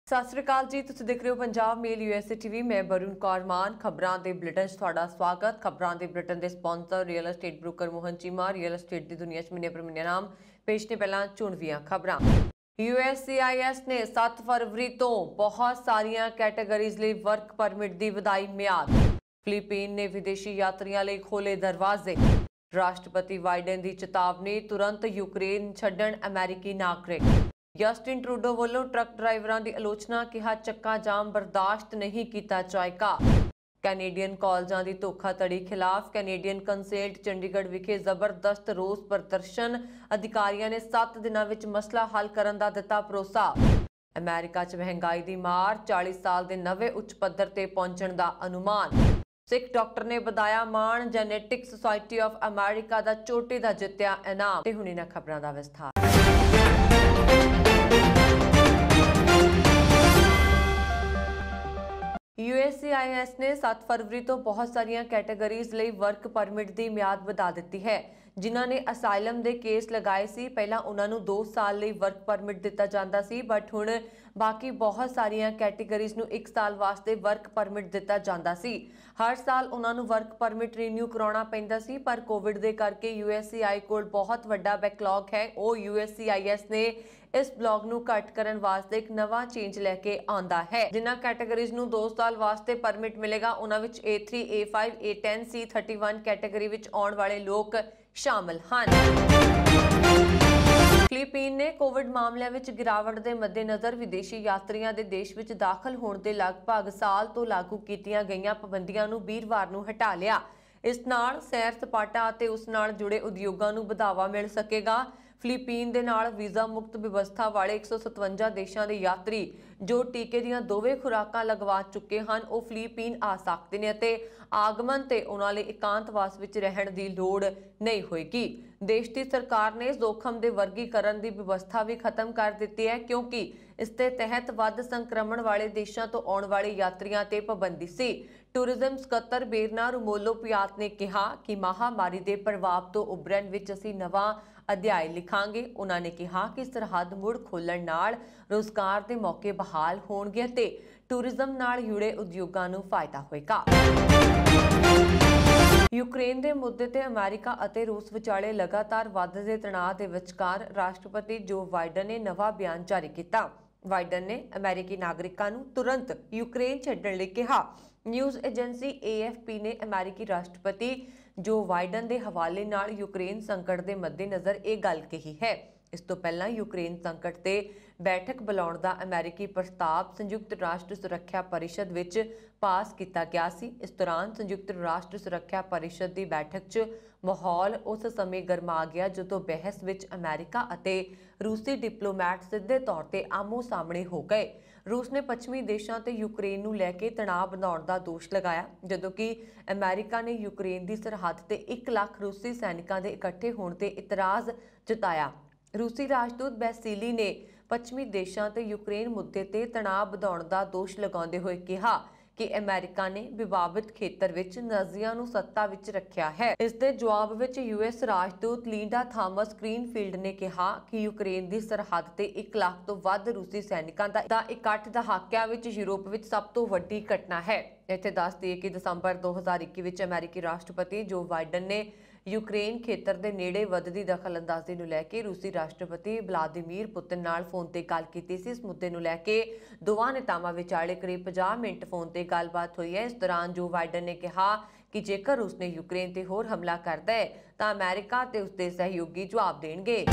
ਸਤਿ ਸ੍ਰੀ ਅਕਾਲ ਜੀ, ਤੁਸੀਂ ਦੇਖ ਰਹੇ ਹੋ ਪੰਜਾਬ ਮੇਲ USA ਟੀਵੀ। ਮੈਂ ਬਰੁਣ ਕੌਰ ਮਾਨ। ਖਬਰਾਂ ਦੇ ਬੁਲੇਟਿਨ 'ਚ ਤੁਹਾਡਾ ਸਵਾਗਤ। ਖਬਰਾਂ ਦੇ ਬੁਲੇਟਿਨ ਦੇ sponsor real estate broker Mohan Cheema. Real estate ਦੀ ਦੁਨੀਆ 'ਚ ਮਹੀਨੇ ਪਰ ਮਹੀਨੇ ਨਾਮ ਪੇਸ਼ ਨੇ। ਪਹਿਲਾਂ ਚੁਣਵੀਆਂ ਖਬਰਾਂ। USCIS ਨੇ 7 ਫਰਵਰੀ ਤੋਂ ਬਹੁਤ ਸਾਰੀਆਂ ਕੈਟਾਗਰੀਜ਼ ਲਈ ਵਰਕ ਪਰਮਿਟ ਦੀ ਵਧਾਈ ਮਿਆਦ। ਫਿਲੀਪੀਨ ਨੇ ਵਿਦੇਸ਼ੀ ਯਾਤਰੀਆਂ ਲਈ ਖੋਲੇ ਦਰਵਾਜ਼ੇ। ਰਾਸ਼ਟਰਪਤੀ ਬਾਈਡਨ ਦੀ ਚੇਤਾਵਨੀ, ਤੁਰੰਤ ਯੂਕਰੇਨ ਛੱਡਣ ਅਮਰੀਕੀ ਨਾਗਰਿਕ। ਜਸਟਿਨ ਟਰੂਡੋ ਵੱਲੋਂ ਟਰੱਕ ਡਰਾਈਵਰਾਂ ਦੀ ਆਲੋਚਨਾ, ਕਿਹਾ ਚੱਕਾ ਜਾਮ ਬਰਦਾਸ਼ਤ ਨਹੀਂ ਕੀਤਾ ਜਾਏਗਾ। ਕੈਨੇਡੀਅਨ ਕਾਲਜਾਂ ਦੀ ਧੋਖਾਧੜੀ ਖਿਲਾਫ ਕੈਨੇਡੀਅਨ ਕੰਸਲਟ ਚੰਡੀਗੜ੍ਹ ਵਿਖੇ ਜ਼ਬਰਦਸਤ ਰੋਸ ਪ੍ਰਦਰਸ਼ਨ। ਅਧਿਕਾਰੀਆਂ ਨੇ 7 ਦਿਨਾਂ ਵਿੱਚ ਮਸਲਾ ਹੱਲ ਕਰਨ ਦਾ ਦਿੱਤਾ ਭਰੋਸਾ। ਅਮਰੀਕਾ 'ਚ ਮਹਿੰਗਾਈ ਦੀ ਮਾਰ, 40 ਸਾਲ ਦੇ ਨਵੇਂ ਉੱਚ ਪੱਧਰ ਤੇ ਪਹੁੰਚਣ ਦਾ ਅਨੁਮਾਨ। ਸਿੱਖ ਡਾਕਟਰ ਨੇ ਵਧਾਇਆ ਮਾਣ, ਜੈਨੇਟਿਕ ਸੁਸਾਇਟੀ ਆਫ ਅਮਰੀਕਾ ਦਾ ਚੋਟੀ ਦਾ ਜਿੱਤਿਆ ਇਨਾਮ। ਤੇ ਹੁਣ ਇਹਨਾਂ ਖਬਰਾਂ ਦਾ ਵਿਸਥਾਰ। USCIS ਨੇ 7 ਫਰਵਰੀ ਤੋਂ ਬਹੁਤ ਸਾਰੀਆਂ ਕੈਟਾਗਰੀਜ਼ ਲਈ ਵਰਕ ਪਰਮਿਟ ਦੀ ਮਿਆਦ ਵਧਾ ਦਿੱਤੀ ਹੈ। ਜਿਨ੍ਹਾਂ ਨੇ ਅਸਾਈਲਮ ਦੇ ਕੇਸ ਲਗਾਏ ਸੀ, ਪਹਿਲਾਂ ਉਹਨਾਂ ਨੂੰ 2 ਸਾਲ ਲਈ ਵਰਕ ਪਰਮਿਟ ਦਿੱਤਾ ਜਾਂਦਾ ਸੀ, ਬਟ ਹੁਣ ਬਾਕੀ ਬਹੁਤ ਸਾਰੀਆਂ ਕੈਟਾਗਰੀਜ਼ ਨੂੰ 1 ਸਾਲ ਵਾਸਤੇ ਵਰਕ ਪਰਮਿਟ ਦਿੱਤਾ ਜਾਂਦਾ ਸੀ। ਹਰ ਸਾਲ ਉਹਨਾਂ ਨੂੰ ਵਰਕ ਪਰਮਿਟ ਰੀਨਿਊ ਕਰਾਉਣਾ ਪੈਂਦਾ ਸੀ, ਪਰ ਕੋਵਿਡ ਦੇ ਕਰਕੇ USCIS ਕੋਲ ਬਹੁਤ ਵੱਡਾ ਬੈਕਲੌਗ ਹੈ। ਉਹ USCIS ਨੇ ਇਸ ਬਲੌਗ ਨੂੰ ਘੱਟ ਕਰਨ ਵਾਸਤੇ ਇੱਕ ਨਵਾਂ ਚੇਂਜ ਲੈ ਕੇ ਆਉਂਦਾ ਹੈ। ਜਿਨ੍ਹਾਂ ਕੈਟਾਗਰੀਜ਼ ਨੂੰ 2 ਸਾਲ ਵਾਸਤੇ ਪਰਮਿਟ ਮਿਲੇਗਾ, ਉਹਨਾਂ ਵਿੱਚ A3, A5, A10, C31 category ਵਿੱਚ ਆਉਣ ਵਾਲੇ ਲੋਕ ਸ਼ਾਮਲ ਹਨ। ਫਿਲੀਪੀਨ ਨੇ ਕੋਵਿਡ ਮਾਮਲਿਆਂ ਵਿੱਚ ਗਿਰਾਵਟ ਦੇ ਮੱਦੇਨਜ਼ਰ ਵਿਦੇਸ਼ੀ ਯਾਤਰੀਆਂ ਦੇ ਦੇਸ਼ ਵਿੱਚ ਦਾਖਲ ਹੋਣ ਤੇ ਲਗਭਗ ਸਾਲ ਤੋਂ ਲਾਗੂ ਕੀਤੀਆਂ ਗਈਆਂ ਪਾਬੰਦੀਆਂ ਨੂੰ ਵੀਰਵਾਰ ਨੂੰ ਹਟਾ ਲਿਆ। ਇਸ ਨਾਲ ਸੈਰ ਸਪਾਟਾ ਅਤੇ ਉਸ ਨਾਲ ਜੁੜੇ ਉਦਯੋਗਾਂ ਨੂੰ ਵਧਾਵਾ ਮਿਲ ਸਕੇਗਾ। ਫਿਲੀਪੀਨ ਦੇ ਨਾਲ ਵੀਜ਼ਾ ਮੁਕਤ ਵਿਵਸਥਾ ਵਾਲੇ 157 ਦੇਸ਼ਾਂ ਦੇ ਯਾਤਰੀ ਜੋ ਟੀਕੇ ਦੀਆਂ ਦੋਵੇਂ ਖੁਰਾਕਾਂ ਲਗਵਾ ਚੁੱਕੇ ਹਨ, ਉਹ ਫਿਲੀਪੀਨ ਆ ਸਕਦੇ ਨੇ ਅਤੇ ਆਗਮਨ ਤੇ ਉਹਨਾਂ ਲਈ ਇਕਾਂਤਵਾਸ ਵਿੱਚ ਰਹਿਣ ਦੀ ਲੋੜ ਨਹੀਂ ਹੋਏਗੀ। ਦੇਸ਼ ਦੀ ਸਰਕਾਰ ਨੇ ਜ਼ੋਖਮ ਦੇ ਵਰਗੀਕਰਨ ਦੀ ਵਿਵਸਥਾ ਵੀ ਖਤਮ ਕਰ ਦਿੱਤੀ ਹੈ, ਕਿਉਂਕਿ ਇਸ ਦੇ ਤਹਿਤ ਵੱਧ ਸੰਕਰਮਣ ਵਾਲੇ ਦੇਸ਼ਾਂ ਤੋਂ ਆਉਣ ਵਾਲੇ ਯਾਤਰੀਆਂ ਤੇ ਪਾਬੰਦੀ ਸੀ। ਟੂਰਿਜ਼ਮ ਸਕੱਤਰ ਬੇਰਨਾ ਰੁਮੋਲੋ ਪਿਆਤ ਨੇ ਕਿਹਾ ਕਿ ਮਹਾਮਾਰੀ ਦੇ ਪ੍ਰਭਾਵ ਤੋਂ ਉਭਰਨ ਵਿੱਚ ਅਸੀਂ ਨਵਾਂ ਅਧਿਆਇ ਲਿਖਾਂਗੇ। ਉਹਨਾਂ ਨੇ ਕਿਹਾ ਕਿ ਸਰਹੱਦ ਮੁੜ ਖੋਲ੍ਹਣ ਨਾਲ ਰੋਜ਼ਗਾਰ ਦੇ ਮੌਕੇ ਬਹਾਲ ਹੋਣਗੇ ਅਤੇ ਟੂਰਿਜ਼ਮ ਨਾਲ ਜੁੜੇ ਉਦਯੋਗਾਂ ਨੂੰ ਫਾਇਦਾ ਹੋਏਗਾ। ਯੂਕਰੇਨ ਦੇ ਮੁੱਦੇ ਤੇ ਅਮਰੀਕਾ ਅਤੇ ਰੂਸ ਵਿਚਾਲੇ ਲਗਾਤਾਰ ਵੱਧਦੇ ਤਣਾਅ ਦੇ ਵਿਚਕਾਰ ਰਾਸ਼ਟਰਪਤੀ ਜੋ ਬਾਈਡਨ ਨੇ ਨਵਾਂ ਬਿਆਨ ਜਾਰੀ ਕੀਤਾ। ਬਾਈਡਨ ਨੇ ਅਮਰੀਕੀ ਨਾਗਰਿਕਾਂ ਨੂੰ ਤੁਰੰਤ ਯੂਕਰੇਨ ਛੱਡਣ ਲਈ ਕਿਹਾ। ਨਿਊਜ਼ ਏਜੰਸੀ AFP ਨੇ ਅਮਰੀਕੀ ਰਾਸ਼ਟਰਪਤੀ ਜੋ ਬਾਈਡਨ ਦੇ ਹਵਾਲੇ ਨਾਲ ਯੂਕਰੇਨ ਸੰਕਟ ਦੇ ਮੱਦੇਨਜ਼ਰ ਇਹ ਗੱਲ ਕਹੀ ਹੈ। ਇਸ ਤੋਂ ਪਹਿਲਾਂ ਯੂਕਰੇਨ ਸੰਕਟ ਤੇ ਬੈਠਕ ਬੁਲਾਉਣ ਦਾ ਅਮਰੀਕੀ ਪ੍ਰਸਤਾਵ ਸੰਯੁਕਤ ਰਾਸ਼ਟਰ ਸੁਰੱਖਿਆ ਪਰਿਸ਼ਦ ਵਿੱਚ ਪਾਸ ਕੀਤਾ ਗਿਆ ਸੀ। ਇਸ ਦੌਰਾਨ ਸੰਯੁਕਤ ਰਾਸ਼ਟਰ ਸੁਰੱਖਿਆ ਪਰਿਸ਼ਦ ਦੀ ਬੈਠਕ 'ਚ ਮਾਹੌਲ ਉਸ ਸਮੇਂ ਗਰਮਾ ਗਿਆ ਜਦੋਂ ਬਹਿਸ ਵਿੱਚ ਅਮਰੀਕਾ ਅਤੇ ਰੂਸੀ ਡਿਪਲੋਮੈਟ ਸਿੱਧੇ ਤੌਰ ਤੇ ਆਮੋ ਸਾਹਮਣੇ ਹੋ ਗਏ। ਰੂਸ ਨੇ ਪੱਛਮੀ ਦੇਸ਼ਾਂ ਤੇ ਯੂਕਰੇਨ ਨੂੰ ਲੈ ਕੇ ਤਣਾਅ ਵਧਾਉਣ ਦਾ ਦੋਸ਼ ਲਗਾਇਆ, ਜਦੋਂ ਕਿ ਅਮਰੀਕਾ ਨੇ ਯੂਕਰੇਨ ਦੀ ਸਰਹੱਦ ਤੇ 1 ਲੱਖ ਰੂਸੀ ਸੈਨਿਕਾਂ ਦੇ ਇਕੱਠੇ ਹੋਣ ਤੇ ਇਤਰਾਜ਼ ਜਤਾਇਆ। ਰੂਸੀ ਰਾਜਦੂਤ ਬੈਸਿਲੀ ਨੇ ਪੱਛਮੀ ਦੇਸ਼ਾਂ ਤੇ ਯੂਕਰੇਨ ਮੁੱਦੇ ਤੇ ਤਣਾਅ ਵਧਾਉਣ ਦਾ ਦੋਸ਼ ਲਗਾਉਂਦੇ ਹੋਏ ਕਿਹਾ ਕਿ ਅਮਰੀਕਾ ਨੇ ਵਿਵਾਦਿਤ ਖੇਤਰ ਵਿੱਚ ਨਾਜ਼ੀਆਂ ਨੂੰ ਸੱਤਾ ਵਿੱਚ ਰੱਖਿਆ ਹੈ। ਇਸ ਦੇ ਜਵਾਬ ਵਿੱਚ US ਰਾਜਦੂਤ ਲੀਂਡਾ ਥਾਮਸ ਗ੍ਰੀਨਫੀਲਡ ਨੇ ਕਿਹਾ ਕਿ ਯੂਕਰੇਨ ਦੀ ਸਰਹੱਦ ਤੇ 1 ਲੱਖ ਤੋਂ ਵੱਧ ਰੂਸੀ ਸੈਨਿਕਾਂ ਦਾ ਇਕੱਠ ਦਹਾਕਿਆਂ ਵਿੱਚ ਯੂਰਪ ਵਿੱਚ ਸਭ ਤੋਂ ਵੱਡੀ ਘਟਨਾ ਹੈ। ਇੱਥੇ ਦੱਸ ਦਈਏ ਕਿ ਦਸੰਬਰ 2021 ਵਿੱਚ ਅਮਰੀਕੀ ਰਾਸ਼ਟਰਪਤੀ ਜੋ ਬਾਈਡਨ ਨੇ ਯੂਕਰੇਨ ਖੇਤਰ ਦੇ ਨੇੜੇ ਵੱਧਦੀ ਦਖਲਅੰਦਾਜ਼ੀ ਨੂੰ ਲੈ ਕੇ ਰੂਸੀ ਰਾਸ਼ਟਰਪਤੀ ਵਲਾਦੀਮੀਰ ਪੁਤਿਨ ਨਾਲ ਫੋਨ ਤੇ ਗੱਲ ਕੀਤੀ ਸੀ। ਇਸ ਮੁੱਦੇ ਨੂੰ ਲੈ ਕੇ ਦੋਵਾਂ ਨੇਤਾਵਾਂ ਵਿਚਾਲੇ ਕਰੀਬ 50 ਮਿੰਟ ਫੋਨ ਤੇ ਗੱਲਬਾਤ ਹੋਈ ਹੈ। ਇਸ ਦੌਰਾਨ ਜੋ ਬਾਈਡਨ ਨੇ ਕਿਹਾ ਕਿ ਜੇਕਰ ਰੂਸ ਨੇ ਯੂਕਰੇਨ ਤੇ ਹੋਰ ਹਮਲਾ ਕਰਦਾ ਹੈ ਤਾਂ ਅਮਰੀਕਾ ਤੇ ਉਸਦੇ ਸਹਿਯੋਗੀ ਜਵਾਬ ਦੇਣਗੇ।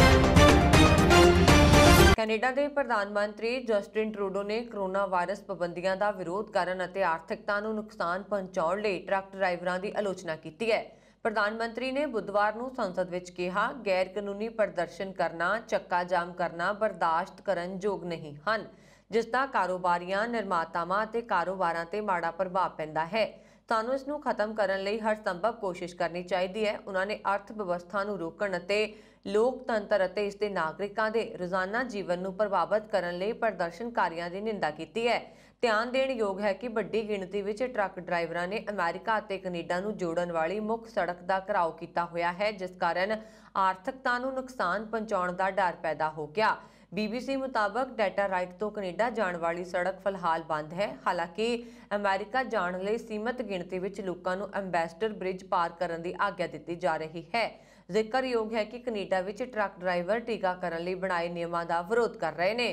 ਕੈਨੇਡਾ ਦੇ ਪ੍ਰਧਾਨ ਮੰਤਰੀ ਜਸਟਿਨ ਟਰੂਡੋ ਨੇ ਕੋਰੋਨਾ ਵਾਇਰਸ ਪਾਬੰਦੀਆਂ ਦਾ ਵਿਰੋਧ ਕਰਨ ਅਤੇ ਆਰਥਿਕਤਾ ਨੂੰ ਨੁਕਸਾਨ ਪਹੁੰਚਾਉਣ ਲਈ ਟਰੱਕ ਡਰਾਈਵਰਾਂ ਦੀ ਆਲੋਚਨਾ ਕੀਤੀ ਹੈ। ਪ੍ਰਧਾਨ ਮੰਤਰੀ ਨੇ ਬੁੱਧਵਾਰ ਨੂੰ ਸੰਸਦ ਵਿੱਚ ਕਿਹਾ, ਗੈਰ ਕਾਨੂੰਨੀ ਪ੍ਰਦਰਸ਼ਨ ਕਰਨਾ, ਚੱਕਾ ਜਾਮ ਕਰਨਾ ਬਰਦਾਸ਼ਤ ਕਰਨ ਯੋਗ ਨਹੀਂ ਹਨ, ਜਿਸ ਦਾ ਕਾਰੋਬਾਰੀਆਂ, ਨਿਰਮਾਤਾਵਾਂ ਅਤੇ ਕਾਰੋਬਾਰਾਂ ਤੇ ਮਾੜਾ ਪ੍ਰਭਾਵ ਪੈਂਦਾ ਹੈ। ਸਾਨੂੰ ਇਸ ਨੂੰ ਖਤਮ ਕਰਨ ਲਈ ਹਰ ਸੰਭਵ ਕੋਸ਼ਿਸ਼ ਕਰਨੀ ਚਾਹੀਦੀ ਹੈ। ਉਹਨਾਂ ਨੇ ਅਰਥ ਵਿਵਸਥਾ ਨੂੰ ਰੋਕਣ ਅਤੇ ਲੋਕਤੰਤਰ ਅਤੇ ਇਸ ਦੇ ਨਾਗਰਿਕਾਂ ਦੇ ਰੋਜ਼ਾਨਾ ਜੀਵਨ ਨੂੰ ਪ੍ਰਭਾਵਿਤ ਕਰਨ ਲਈ ਪ੍ਰਦਰਸ਼ਨਕਾਰੀਆਂ ਦੀ ਨਿੰਦਾ ਕੀਤੀ ਹੈ। ਧਿਆਨ ਦੇਣ ਯੋਗ ਹੈ ਕਿ ਵੱਡੀ ਗਿਣਤੀ ਵਿੱਚ ਟਰੱਕ ਡਰਾਈਵਰਾਂ ਨੇ ਅਮਰੀਕਾ ਅਤੇ ਕੈਨੇਡਾ ਨੂੰ ਜੋੜਨ ਵਾਲੀ ਮੁੱਖ ਸੜਕ ਦਾ ਘਿਰਾਓ ਕੀਤਾ ਹੋਇਆ ਹੈ, ਜਿਸ ਕਾਰਨ ਆਰਥਿਕਤਾ ਨੂੰ ਨੁਕਸਾਨ ਪਹੁੰਚਾਉਣ ਦਾ ਡਰ ਪੈਦਾ ਹੋ ਗਿਆ। BBC ਮੁਤਾਬਕ ਡਾਟਾ ਰਾਈਟ ਤੋਂ ਕੈਨੇਡਾ ਜਾਣ ਵਾਲੀ ਸੜਕ ਫਿਲਹਾਲ ਬੰਦ ਹੈ। ਹਾਲਾਂਕਿ ਅਮਰੀਕਾ ਜਾਣ ਲਈ ਸੀਮਤ ਗਿਣਤੀ ਵਿੱਚ ਲੋਕਾਂ ਨੂੰ ਐਂਬੈਸਡਰ ਬ੍ਰਿਜ ਪਾਰ ਕਰਨ ਦੀ ਆਗਿਆ ਦਿੱਤੀ ਜਾ ਰਹੀ ਹੈ। ਜ਼ਿਕਰਯੋਗ ਹੈ ਕਿ ਕੈਨੇਡਾ ਵਿੱਚ ਟਰੱਕ ਡਰਾਈਵਰ ਟੀਕਾਕਰਨ ਲਈ ਬਣਾਏ ਨਿਯਮਾਂ ਦਾ ਵਿਰੋਧ ਕਰ ਰਹੇ ਨੇ।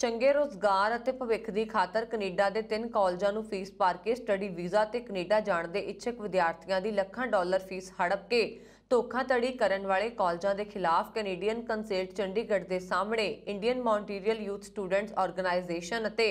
ਚੰਗੇ ਰੋਜ਼ਗਾਰ ਅਤੇ ਭਵਿੱਖ ਦੀ ਖਾਤਰ ਕੈਨੇਡਾ ਦੇ 3 ਕਾਲਜਾਂ ਨੂੰ ਫੀਸ ਭਰ ਕੇ ਸਟੱਡੀ ਵੀਜ਼ਾ ਤੇ ਕੈਨੇਡਾ ਜਾਣ ਦੇ ਇੱਛੁਕ ਵਿਦਿਆਰਥੀਆਂ ਦੀ ਲੱਖਾਂ ਡਾਲਰ ਫੀਸ ਹੜਪ ਕੇ ਧੋਖਾਧੜੀ ਕਰਨ ਵਾਲੇ ਕਾਲਜਾਂ ਦੇ ਖਿਲਾਫ ਕੈਨੇਡੀਅਨ ਕੰਸਲਟ ਚੰਡੀਗੜ੍ਹ ਦੇ ਸਾਹਮਣੇ Indian Montreal youth students organisation ਅਤੇ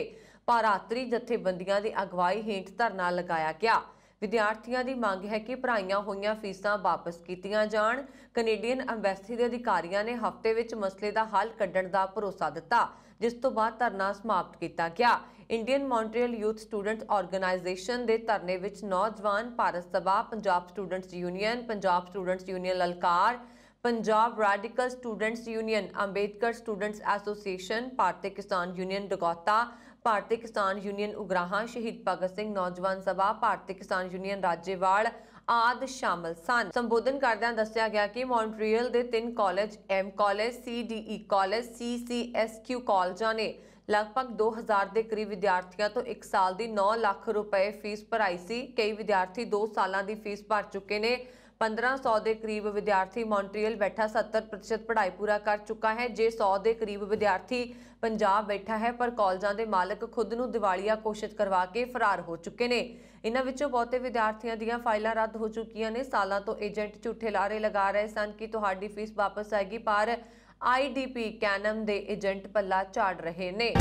ਭਾਰਤਰੀ ਜਥੇਬੰਦੀਆਂ ਦੀ ਅਗਵਾਈ ਹੇਠ ਧਰਨਾ ਲਗਾਇਆ ਗਿਆ। ਵਿਦਿਆਰਥੀਆਂ ਦੀ ਮੰਗ ਹੈ ਕਿ ਭਰਾਈਆਂ ਹੋਈਆਂ ਫੀਸਾਂ ਵਾਪਸ ਕੀਤੀਆਂ ਜਾਣ। ਕੈਨੇਡੀਅਨ ਐਮਬੈਸੀ ਦੇ ਅਧਿਕਾਰੀਆਂ ਨੇ ਹਫ਼ਤੇ ਵਿੱਚ ਮਸਲੇ ਦਾ ਹੱਲ ਕੱਢਣ ਦਾ ਭਰੋਸਾ ਦਿੱਤਾ, ਜਿਸ ਤੋਂ ਬਾਅਦ ਧਰਨਾ ਸਮਾਪਤ ਕੀਤਾ ਗਿਆ। Indian Montreal youth students organisation ਦੇ ਧਰਨੇ ਵਿੱਚ Naujawan Bharat Sabha, Punjab students union Lalkaar, Punjab radical students union, Ambedkar students association, Bharti Kisan union ਡਗੌਤਾ, ਭਾਰਤੀ ਕਿਸਾਨ ਯੂਨੀਅਨ ਉਗਰਾਹਾਂ, ਸ਼ਹੀਦ ਭਗਤ ਸਿੰਘ ਨੌਜਵਾਨ ਸਭਾ, ਭਾਰਤੀ ਕਿਸਾਨ ਯੂਨੀਅਨ ਰਾਜੇਵਾਲ ਆਦਿ ਸ਼ਾਮਲ ਸਨ। ਸੰਬੋਧਨ ਕਰਦਿਆਂ ਦੱਸਿਆ ਗਿਆ ਕਿ ਮੌਂਟਰੀਅਲ ਦੇ 3 college, M college, CDE college, CCSQ ਕਾਲਜਾਂ ਨੇ ਲਗਭਗ 2000 ਦੇ ਕਰੀਬ ਵਿਦਿਆਰਥੀਆਂ ਤੋਂ 1 ਸਾਲ ਦੀ 9 ਲੱਖ ਰੁਪਏ ਫੀਸ ਭਰਾਈ ਸੀ। ਕਈ ਵਿਦਿਆਰਥੀ 2 ਸਾਲਾਂ ਦੀ ਫੀਸ ਭਰ ਚੁੱਕੇ ਨੇ। 1500 ਦੇ ਕਰੀਬ ਵਿਦਿਆਰਥੀ ਮੌਂਟਰੀਅਲ ਬੈਠਾ 70% ਪੜ੍ਹਾਈ ਪੂਰਾ ਕਰ ਚੁੱਕਾ ਹੈ। ਜੇ 100 ਦੇ ਕਰੀਬ ਵਿਦਿਆਰਥੀ ਪੰਜਾਬ ਬੈਠਾ ਹੈ, ਪਰ ਕਾਲਜਾਂ ਦੇ ਮਾਲਕ ਖੁਦ ਨੂੰ ਦਿਵਾਲੀਆ ਘੋਸ਼ਿਤ ਕਰਵਾ ਕੇ ਫਰਾਰ ਹੋ ਚੁੱਕੇ ਨੇ। ਇਹਨਾਂ ਵਿੱਚੋਂ ਬਹੁਤੇ ਵਿਦਿਆਰਥੀਆਂ ਦੀਆਂ ਫਾਈਲਾਂ ਰੱਦ ਹੋ ਚੁੱਕੀਆਂ ਨੇ। ਸਾਲਾਂ ਤੋਂ ਏਜੰਟ ਝੂਠੇ ਲਾਰੇ ਲਗਾ ਰਹੇ ਸਨ ਕਿ ਤੁਹਾਡੀ ਫੀਸ ਵਾਪਸ ਆਏਗੀ, ਪਰ IDP ਕੈਨਮ ਦੇ ਏਜੰਟ ਪੱਲਾ ਝਾੜ ਰਹੇ ਨੇ।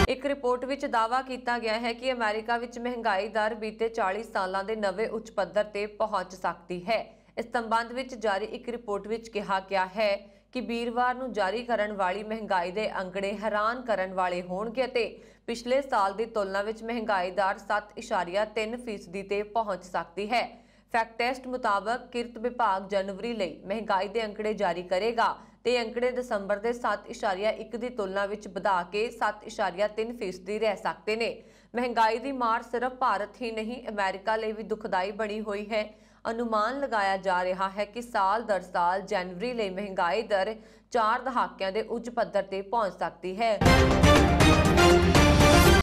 ਇੱਕ ਰਿਪੋਰਟ ਵਿੱਚ ਦਾਅਵਾ ਕੀਤਾ ਗਿਆ ਹੈ ਕਿ ਅਮਰੀਕਾ ਵਿੱਚ ਮਹਿੰਗਾਈ ਦਰ ਬੀਤੇ 40 ਸਾਲਾਂ ਦੇ ਨਵੇਂ ਉੱਚ ਪੱਧਰ ਤੇ ਪਹੁੰਚ ਸਕਦੀ ਹੈ। ਇਸ ਸੰਬੰਧ ਵਿੱਚ ਜਾਰੀ ਇੱਕ ਰਿਪੋਰਟ ਵਿੱਚ ਕਿਹਾ ਗਿਆ ਹੈ ਕਿ ਵੀਰਵਾਰ ਨੂੰ ਜਾਰੀ ਕਰਨ ਵਾਲੀ ਮਹਿੰਗਾਈ ਦੇ ਅੰਕੜੇ ਹੈਰਾਨ ਕਰਨ ਵਾਲੇ ਹੋਣਗੇ ਅਤੇ ਪਿਛਲੇ ਸਾਲ ਦੀ ਤੁਲਨਾ ਵਿੱਚ ਮਹਿੰਗਾਈ ਦਰ 7.3% ਤੇ ਪਹੁੰਚ ਸਕਦੀ ਹੈ। ਫੈਕਟਟੈਸਟ ਮੁਤਾਬਕ ਕਿਰਤ ਵਿਭਾਗ ਜਨਵਰੀ ਲਈ ਮਹਿੰਗਾਈ ਦੇ ਅੰਕੜੇ ਜਾਰੀ ਕਰੇਗਾ ਤੇ ਅੰਕੜੇ ਦਸੰਬਰ ਦੇ 7.1 ਦੀ ਤੁਲਨਾ ਵਿੱਚ ਵਧਾ ਕੇ 7.3% ਰਹਿ ਸਕਦੇ ਨੇ। ਮਹਿੰਗਾਈ ਦੀ ਮਾਰ ਸਿਰਫ ਭਾਰਤ ਹੀ ਨਹੀਂ, ਅਮਰੀਕਾ ਲਈ ਵੀ ਦੁਖਦਾਈ ਬਣੀ ਹੋਈ ਹੈ। ਅਨੁਮਾਨ ਲਗਾਇਆ ਜਾ ਰਿਹਾ ਹੈ ਕਿ ਸਾਲ ਦਰ ਸਾਲ ਜਨਵਰੀ ਲਈ ਮਹਿੰਗਾਈ ਦਰ 4 ਦਹਾਕਿਆਂ ਦੇ ਉੱਚ ਪੱਧਰ ਤੇ ਪਹੁੰਚ ਸਕਦੀ ਹੈ।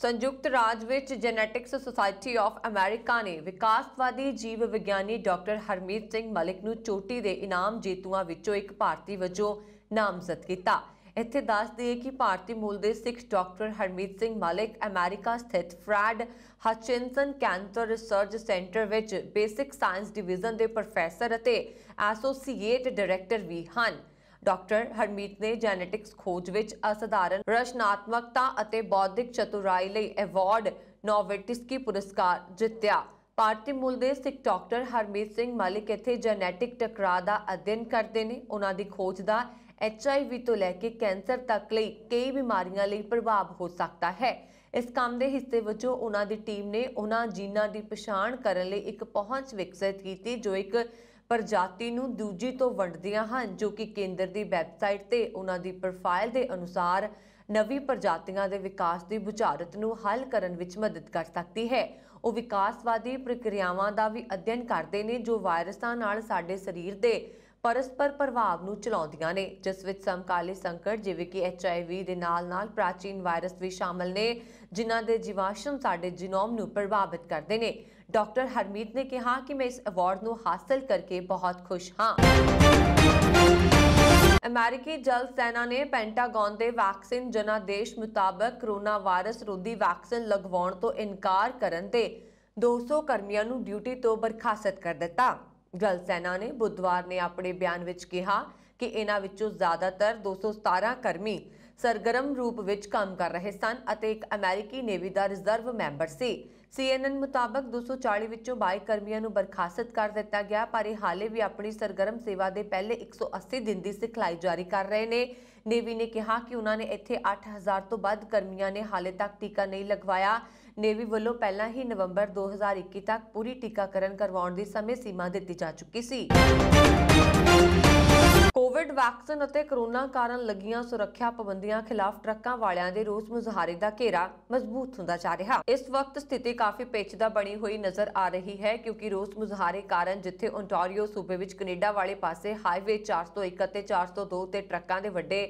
ਸੰਯੁਕਤ ਰਾਜ ਵਿੱਚ ਜੈਨੇਟਿਕਸ ਸੁਸਾਇਟੀ ਆਫ ਅਮਰੀਕਾ ਨੇ ਵਿਕਾਸਵਾਦੀ ਜੀਵ ਵਿਗਿਆਨੀ ਡਾਕਟਰ ਹਰਮੀਤ ਸਿੰਘ ਮਲਿਕ ਨੂੰ ਚੋਟੀ ਦੇ ਇਨਾਮ ਜੇਤੂਆਂ ਵਿੱਚੋਂ ਇੱਕ ਭਾਰਤੀ ਵਜੋਂ ਨਾਮਜ਼ਦ ਕੀਤਾ। ਇੱਥੇ ਦੱਸ ਦਈਏ ਕਿ ਭਾਰਤੀ ਮੂਲ ਦੇ ਸਿੱਖ ਡਾਕਟਰ ਹਰਮੀਤ ਸਿੰਘ ਮਲਿਕ ਅਮਰੀਕਾ ਸਥਿਤ ਫਰੈਡ ਹਚਿਨਸਨ ਕੈਂਸਰ ਰਿਸਰਚ ਸੈਂਟਰ ਵਿੱਚ ਬੇਸਿਕ ਸਾਇੰਸ ਡਿਵੀਜ਼ਨ ਦੇ ਪ੍ਰੋਫੈਸਰ ਅਤੇ ਐਸੋਸੀਏਟ ਡਾਇਰੈਕਟਰ ਵੀ ਹਨ। ਡਾਕਟਰ ਹਰਮੀਤ ਨੇ ਜੈਨੇਟਿਕਸ ਖੋਜ ਵਿੱਚ ਅਸਾਧਾਰਨ ਰਚਨਾਤਮਕਤਾ ਅਤੇ ਬੌਧਿਕ ਚਤੁਰਾਈ ਲਈ ਐਵਾਰਡ ਨੋਵੇਟਿਸਕੀ ਪੁਰਸਕਾਰ ਜਿੱਤਿਆ। ਭਾਰਤੀ ਮੂਲ ਦੇ ਸਿੱਖ ਡਾਕਟਰ ਹਰਮੀਤ ਸਿੰਘ ਮਲਿਕ ਇੱਥੇ ਜੈਨੇਟਿਕ ਟਕਰਾਅ ਦਾ ਅਧਿਐਨ ਕਰਦੇ ਨੇ। ਉਹਨਾਂ ਦੀ ਖੋਜ ਦਾ HIV ਤੋਂ ਲੈ ਕੇ ਕੈਂਸਰ ਤੱਕ ਲਈ ਕਈ ਬਿਮਾਰੀਆਂ ਲਈ ਪ੍ਰਭਾਵ ਹੋ ਸਕਦਾ ਹੈ। ਇਸ ਕੰਮ ਦੇ ਹਿੱਸੇ ਵਜੋਂ ਉਹਨਾਂ ਦੀ ਟੀਮ ਨੇ ਉਹਨਾਂ ਜੀਨਾਂ ਦੀ ਪਛਾਣ ਕਰਨ ਲਈ ਇੱਕ ਪਹੁੰਚ ਵਿਕਸਿਤ ਕੀਤੀ ਜੋ ਇੱਕ ਪ੍ਰਜਾਤੀ ਨੂੰ ਦੂਜੀ ਤੋਂ ਵੰਡਦੀਆਂ ਹਨ, ਜੋ ਕਿ ਕੇਂਦਰ ਦੀ ਵੈਬਸਾਈਟ ਤੇ ਉਹਨਾਂ ਦੀ ਪ੍ਰੋਫਾਈਲ ਦੇ ਅਨੁਸਾਰ ਨਵੀਂ ਪ੍ਰਜਾਤੀਆਂ ਦੇ ਵਿਕਾਸ ਦੀ ਬੁਝਾਰਤ ਨੂੰ ਹੱਲ ਕਰਨ ਵਿੱਚ ਮਦਦ ਕਰ ਸਕਦੀ ਹੈ। ਉਹ ਵਿਕਾਸਵਾਦੀ ਪ੍ਰਕਿਰਿਆਵਾਂ ਦਾ ਵੀ ਅਧਿਐਨ ਕਰਦੇ ਨੇ ਜੋ ਵਾਇਰਸਾਂ ਨਾਲ ਸਾਡੇ ਸਰੀਰ ਦੇ ਪਰਸਪਰ ਪ੍ਰਭਾਵ ਨੂੰ ਚਲਾਉਂਦੀਆਂ ਨੇ, ਜਿਸ ਵਿੱਚ ਸਮਕਾਲੀ ਸੰਕਟ ਜਿਵੇਂ ਕਿ HIV ਦੇ ਨਾਲ-ਨਾਲ ਪ੍ਰਾਚੀਨ ਵਾਇਰਸ ਵੀ ਸ਼ਾਮਲ ਨੇ, ਜਿਨ੍ਹਾਂ ਦੇ ਜੀਵਾਸ਼ਮ ਸਾਡੇ ਜੀਨੋਮ ਨੂੰ ਪ੍ਰਭਾਵਿਤ ਕਰਦੇ ਨੇ। ਡਾਕਟਰ ਹਰਮੀਤ ਨੇ ਕਿਹਾ ਕਿ ਮੈਂ ਇਸ ਅਵਾਰਡ ਨੂੰ ਹਾਸਲ ਕਰਕੇ ਬਹੁਤ ਖੁਸ਼ ਹਾਂ। ਅਮਰੀਕੀ ਜਲ ਸੈਨਾ ਨੇ ਪੈਂਟਾਗਨ ਦੇ ਵੈਕਸੀਨ ਜਨਾਦੇਸ਼ ਮੁਤਾਬਕ ਕੋਰੋਨਾ ਵਾਇਰਸ ਰੋਧੀ ਵੈਕਸੀਨ ਲਗਵਾਉਣ ਤੋਂ ਇਨਕਾਰ ਕਰਨ ਤੇ 200 ਕਰਮੀਆਂ ਨੂੰ ਡਿਊਟੀ ਤੋਂ ਬਰਖਾਸਤ ਕਰ ਦਿੱਤਾ। ਜਲ ਸੈਨਾ ਨੇ ਬੁੱਧਵਾਰ ਨੇ ਆਪਣੇ ਬਿਆਨ ਵਿੱਚ ਕਿਹਾ ਕਿ ਇਹਨਾਂ ਵਿੱਚੋਂ ਜ਼ਿਆਦਾਤਰ 217 ਕਰਮੀ ਸਰਗਰਮ ਰੂਪ ਵਿੱਚ ਕੰਮ ਕਰ ਰਹੇ ਸਨ ਅਤੇ ਇੱਕ ਅਮਰੀਕੀ ਨੇਵੀ ਦਾ ਰਿਜ਼ਰਵ ਮੈਂਬਰ ਸੀ। CNN ਮੁਤਾਬਕ 240 ਵਿੱਚੋਂ 22 ਕਰਮੀਆਂ ਨੂੰ ਬਰਖਾਸਤ ਕਰ ਦਿੱਤਾ ਗਿਆ, ਪਰ ਇਹ ਹਾਲੇ ਵੀ ਆਪਣੀ ਸਰਗਰਮ ਸੇਵਾ ਦੇ ਪਹਿਲੇ 180 ਦਿਨ ਦੀ ਸਿਖਲਾਈ ਜਾਰੀ ਕਰ ਰਹੇ ਨੇ। ਨੇਵੀ ਨੇ ਕਿਹਾ ਕਿ ਉਹਨਾਂ ਨੇ ਇੱਥੇ 8000 ਤੋਂ ਵੱਧ ਕਰਮੀਆਂ ਨੇ ਹਾਲੇ ਤੱਕ ਟੀਕਾ ਨਹੀਂ ਲਗਵਾਇਆ। ਨੇਵੀ ਵੱਲੋਂ ਪਹਿਲਾਂ ਹੀ ਨਵੰਬਰ 2021 ਤੱਕ ਪੂਰੀ ਟੀਕਾਕਰਨ ਕਰਵਾਉਣ ਦੀ ਸਮੇਂ ਸੀਮਾ ਦਿੱਤੀ ਜਾ ਚੁੱਕੀ ਸੀ। ਕੋਵਿਡ ਵੈਕਸੀਨ ਅਤੇ ਕਰੋਨਾ ਕਾਰਨ ਲੱਗੀਆਂ ਸੁਰੱਖਿਆ ਪਾਬੰਦੀਆਂ ਖਿਲਾਫ ਟਰੱਕਾਂ ਵਾਲਿਆਂ ਦੇ ਰੋਸ ਮੁਜ਼ਾਹਰੇ ਦਾ ਘੇਰਾ ਮਜ਼ਬੂਤ ਹੁੰਦਾ ਜਾ ਰਿਹਾ। ਇਸ ਵਕਤ ਸਥਿਤੀ ਕਾਫੀ ਪੇਚੀਦਾ ਬਣੀ ਹੋਈ ਨਜ਼ਰ ਆ ਰਹੀ ਹੈ ਕਿਉਂਕਿ ਰੋਸ ਮੁਜ਼ਾਹਰੇ ਕਾਰਨ ਜਿੱਥੇ ਓਨਟਾਰੀਓ ਸੂਬੇ ਵਿੱਚ ਕੈਨੇਡਾ ਵਾਲੇ ਪਾਸੇ ਹਾਈਵੇ 401 ਅਤੇ 402 ਤੇ ਟਰੱਕਾਂ ਦੇ ਵੱਡੇ